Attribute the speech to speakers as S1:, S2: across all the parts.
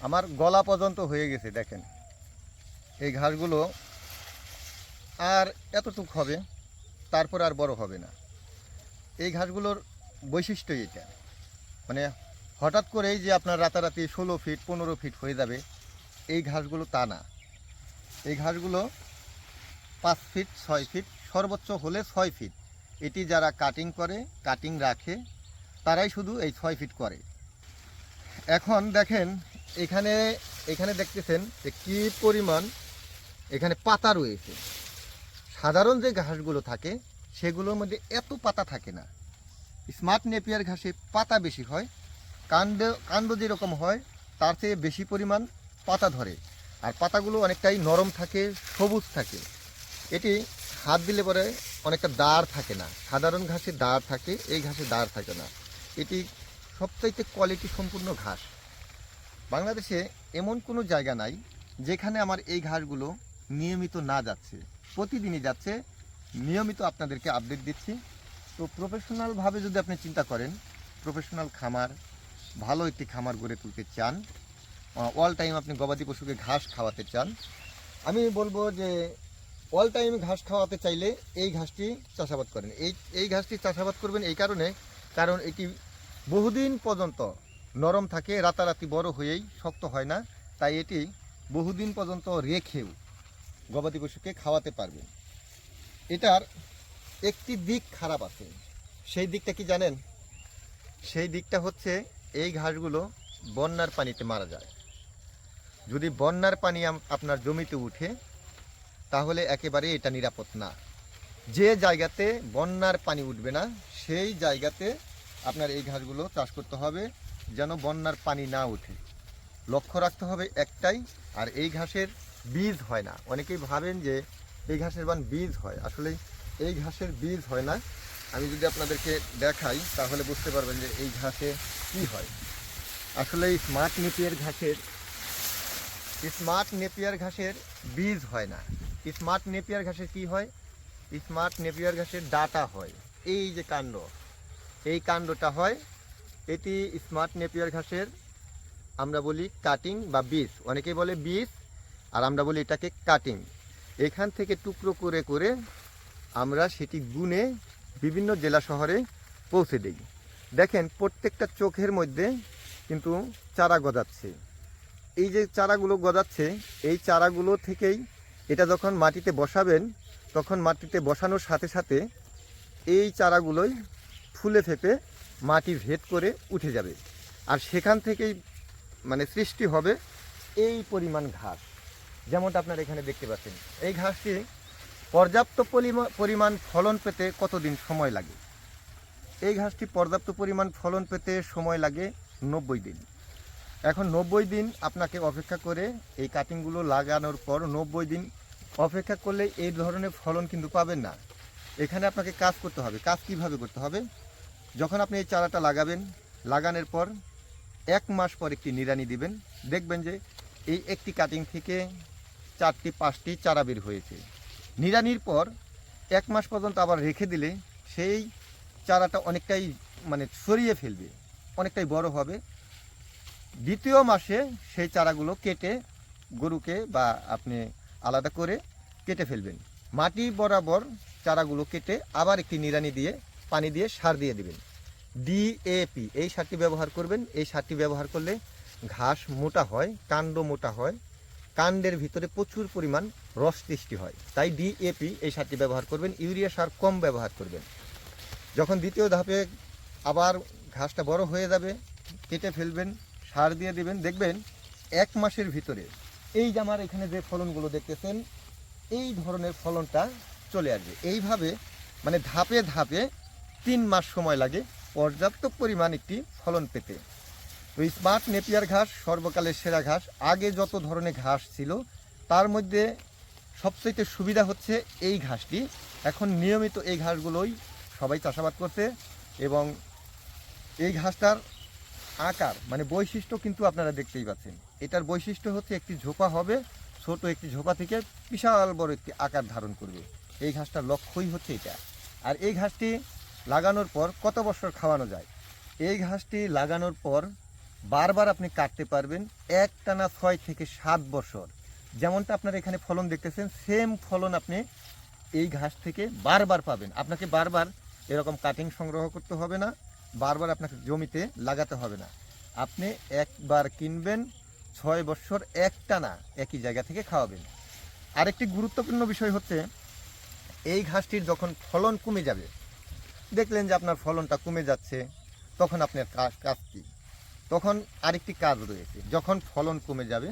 S1: আমার গলা পর্যন্ত হয়ে গেছে। দেখেন এই ঘাসগুলো আর এতটুক হবে, তারপর আর বড় হবে না। এই ঘাসগুলোর বৈশিষ্ট্যই এটা। মানে হঠাৎ করেই যে আপনার রাতারাতি 16 ফিট 15 ফিট হয়ে যাবে, এই ঘাসগুলো তা না। এই ঘাসগুলো 5 ফিট 6 ফিট, সর্বোচ্চ হলে 6 ফিট। এটি যারা কাটিং করে, কাটিং রাখে, তারাই শুধু এই 6 ফিট করে। এখন দেখেন এখানে এখানে দেখতেছেন যে কী পরিমাণ এখানে পাতা রয়েছে। সাধারণ যে ঘাসগুলো থাকে সেগুলোর মধ্যে এত পাতা থাকে না। স্মার্ট নেপিয়ার ঘাসে পাতা বেশি হয়, কাণ্ড যেরকম হয় তার চেয়ে বেশি পরিমাণ পাতা ধরে, আর পাতাগুলো অনেকটাই নরম থাকে, সবুজ থাকে। এটি হাত দিলে পরে অনেকটা দাঁড় থাকে না। সাধারণ ঘাসে দাঁড় থাকে, এই ঘাসে দাঁড় থাকে না। এটি সবচাইতে কোয়ালিটি সম্পূর্ণ ঘাস। বাংলাদেশে এমন কোনো জায়গা নাই যেখানে আমার এই ঘাসগুলো নিয়মিত না যাচ্ছে। প্রতিদিনই যাচ্ছে, নিয়মিত আপনাদেরকে আপডেট দিচ্ছি। তো প্রফেশনালভাবে যদি আপনি চিন্তা করেন, প্রফেশনাল খামার, ভালো একটি খামার গড়ে তুলতে চান, অল টাইম আপনি গবাদি পশুকে ঘাস খাওয়াতে চান, আমি বলবো যে অল টাইম ঘাস খাওয়াতে চাইলে এই ঘাসটি চাষাবাদ করেন। এই ঘাসটি চাষাবাদ করবেন এই কারণে, কারণ এটি বহুদিন পর্যন্ত নরম থাকে, রাতারাতি বড় হয়েই শক্ত হয় না। তাই এটি বহুদিন পর্যন্ত রেখেও গবাদি পশুকে খাওয়াতে পারবে। এটার একটি দিক খারাপ আছে। সেই দিকটা কি জানেন? সেই দিকটা হচ্ছে এই ঘাসগুলো বন্যার পানিতে মারা যায়। যদি বন্যার পানি আপনার জমিতে উঠে, তাহলে একেবারে এটা নিরাপদ না। যে জায়গাতে বন্যার পানি উঠবে না সেই জায়গাতে আপনার এই ঘাসগুলো চাষ করতে হবে, যেন বন্যার পানি না উঠে। লক্ষ্য রাখতে হবে একটাই। আর এই ঘাসের বীজ হয় না। অনেকেই ভাবেন যে এই ঘাসের বীজ হয়, আসলে এই ঘাসের বীজ হয় না। আমি যদি আপনাদেরকে দেখাই তাহলে বুঝতে পারবেন যে এই ঘাসে কি হয়। আসলে এই স্মার্ট নেপিয়ার ঘাসের বীজ হয় না। স্মার্ট নেপিয়ার ঘাসের কি হয়? স্মার্ট নেপিয়ার ঘাসের ডাটা হয়। এই যে কাণ্ড, এই কাণ্ডটা হয়, এটি স্মার্ট নেপিয়ার ঘাসের আমরা বলি কাটিং বা বীজ। অনেকেই বলে বীজ, আর আমরা বলি এটাকে কাটিং। এখান থেকে টুকরো করে করে আমরা সেটি গুনে বিভিন্ন জেলা শহরে পৌঁছে দিই। দেখেন প্রত্যেকটা চোখের মধ্যে কিন্তু চারা গজাচ্ছে। এই যে চারাগুলো গজাচ্ছে, এই চারাগুলো থেকেই এটা যখন মাটিতে বসাবেন, তখন মাটিতে বসানোর সাথে সাথে এই চারাগুলোই ফুলে ফেপে মাটি ভেদ করে উঠে যাবে। আর সেখান থেকেই সৃষ্টি হবে এই পরিমাণ ঘাস, যেমনটা আপনারা এখানে দেখতে পাচ্ছেন। এই ঘাসটি পর্যাপ্ত পরিমাণ ফলন পেতে কতদিন সময় লাগে? এই ঘাসটি পর্যাপ্ত পরিমাণ ফলন পেতে সময় লাগে 90 দিন। এখন 90 দিন আপনাকে অপেক্ষা করে, এই কাটিংগুলো লাগানোর পর 90 দিন অপেক্ষা করলে এই ধরনের ফলন কিন্তু পাবেন না। এখানে আপনাকে কাজ করতে হবে। কাজ কিভাবে করতে হবে? যখন আপনি এই চারাটা লাগাবেন, লাগানোর পর 1 মাস পর একটি নিড়ানি দিবেন। দেখবেন যে এই একটি কাটিং থেকে 4টি 5টি চারা বের হয়েছে। নিড়ানির পর 1 মাস পর্যন্ত আবার রেখে দিলে সেই চারাটা অনেকটাই ছড়িয়ে ফেলবে, অনেকটাই বড় হবে। দ্বিতীয় মাসে সেই চারাগুলো কেটে গরুকে বা আপনি আলাদা করে কেটে ফেলবেন। মাটি বরাবর চারাগুলো কেটে আবার একটি নিড়ানি দিয়ে পানি দিয়ে সার দিয়ে দেবেন। ডিএপি এই সারটি ব্যবহার করবেন। এই সারটি ব্যবহার করলে ঘাস মোটা হয়, কাণ্ড মোটা হয়, কাণ্ডের ভিতরে প্রচুর পরিমাণ রস সৃষ্টি হয়। তাই ডিএপি এই সারটি ব্যবহার করবেন। ইউরিয়া সার কম ব্যবহার করবেন। যখন দ্বিতীয় ধাপে আবার ঘাসটা বড় হয়ে যাবে, কেটে ফেলবেন, সার দিয়ে দেবেন। দেখবেন 1 মাসের ভিতরে এই যে আমার এখানে যে ফলনগুলো দেখতেছেন, এই ধরনের ফলনটা চলে আসবে। এইভাবে ধাপে ধাপে 3 মাস সময় লাগে পর্যাপ্ত পরিমাণ একটি ফলন পেতে। তো স্মার্ট নেপিয়ার ঘাস সর্বকালের সেরা ঘাস। আগে যত ধরনের ঘাস ছিল তার মধ্যে সবচেয়ে সুবিধা হচ্ছে এই ঘাসটি। এখন নিয়মিত এই ঘাসগুলোই সবাই চাষাবাদ করছে, এবং এই ঘাসটার আকার বৈশিষ্ট্য কিন্তু আপনারা দেখতেই পাচ্ছেন। এটার বৈশিষ্ট্য হচ্ছে একটি ঝোপা হবে, ছোট একটি ঝোপা থেকে বিশাল বড় একটি আকার ধারণ করবে। এই ঘাসটার লক্ষ্যই হচ্ছে এটা। আর এই ঘাসটি লাগানোর পর কত বছর খাওয়ানো যায়? এই ঘাসটি লাগানোর পর বারবার আপনি কাটতে পারবেন একটানা 6 থেকে 7 বছর। যেমনটা আপনারা এখানে ফলন দেখতেছেন, সেম ফলন আপনি এই ঘাস থেকে বারবার পাবেন। আপনাকে বারবার এরকম কাটিং সংগ্রহ করতে হবে না, বারবার আপনাকে জমিতে লাগাতে হবে না। আপনি একবার কিনবেন, 6 বছর একটানা একই জায়গা থেকে খাওয়াবেন। আরেকটি গুরুত্বপূর্ণ বিষয় হচ্ছে, এই ঘাসটির যখন ফলন কমে যাবে, দেখলেন যে আপনার ফলনটা কমে যাচ্ছে, তখন আপনার কাজ কী? তখন আরেকটি কাজ রয়েছে। যখন ফলন কমে যাবে,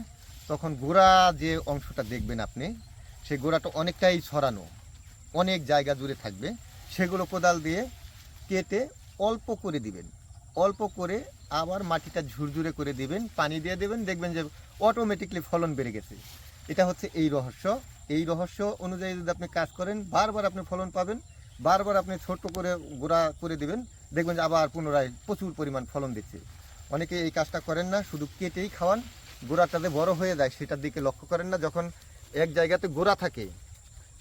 S1: তখন গোড়া যে অংশটা দেখবেন আপনি, সেই গোড়াটা অনেকটাই ছড়ানো, অনেক জায়গা জুড়ে থাকবে। সেগুলো কোদাল দিয়ে কেটে অল্প করে দিবেন, অল্প করে আবার মাটিটা ঝুরঝুরে করে দিবেন, পানি দিয়ে দেবেন, দেখবেন যে অটোমেটিকলি ফলন বেড়ে গেছে। এটা হচ্ছে এই রহস্য। এই রহস্য অনুযায়ী যদি আপনি কাজ করেন, বারবার আপনি ফলন পাবেন। বারবার আপনি ছোট করে গোড়া করে দিবেন, দেখবেন যে আবার পুনরায় প্রচুর পরিমাণ ফলন দিচ্ছে। অনেকে এই কাজটা করেন না, শুধু কেটেই খাওয়ান, গোড়াটা যে বড় হয়ে যায় সেটার দিকে লক্ষ্য করেন না। যখন এক জায়গাতে গোড়া থাকে,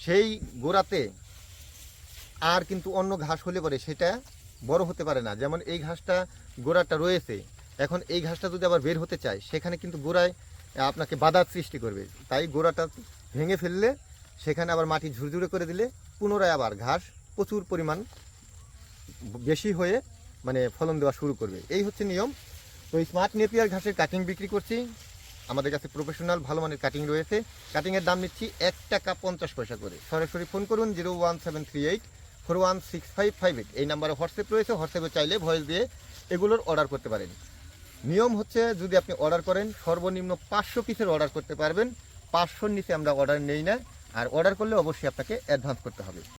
S1: সেই গোড়াতে আর কিন্তু অন্য ঘাস হলে পরে সেটা বড় হতে পারে না। যেমন এই ঘাসটা গোড়াটা রয়েছে, এখন এই ঘাসটা যদি আবার বের হতে চায়, সেখানে কিন্তু গোড়ায় আপনাকে বাধার সৃষ্টি করবে। তাই গোড়াটা ভেঙে ফেললে, সেখানে আবার মাটি ঝুরঝুরে করে দিলে পুনরায় আবার ঘাস প্রচুর পরিমাণ বেশি হয়ে মানে ফলন দেওয়া শুরু করবে। এই হচ্ছে নিয়ম। তো স্মার্ট নেপিয়ার ঘাসের কাটিং বিক্রি করছি, আমাদের কাছে প্রফেশনাল ভালো মানের কাটিং রয়েছে। কাটিংয়ের দাম নিচ্ছি 1 টাকা 50 পয়সা করে। সরাসরি ফোন করুন 01738 416558। এই নাম্বারে হোয়াটসঅ্যাপ রয়েছে, হোয়াটসঅ্যাপে চাইলে ভয়েস দিয়ে এগুলোর অর্ডার করতে পারেন। নিয়ম হচ্ছে, যদি আপনি অর্ডার করেন, সর্বনিম্ন 500 পিসের অর্ডার করতে পারবেন। 500-র নিচে আমরা অর্ডার নেই না, আর অর্ডার করলে অবশ্যই আপনাকে অ্যাডভান্স করতে হবে।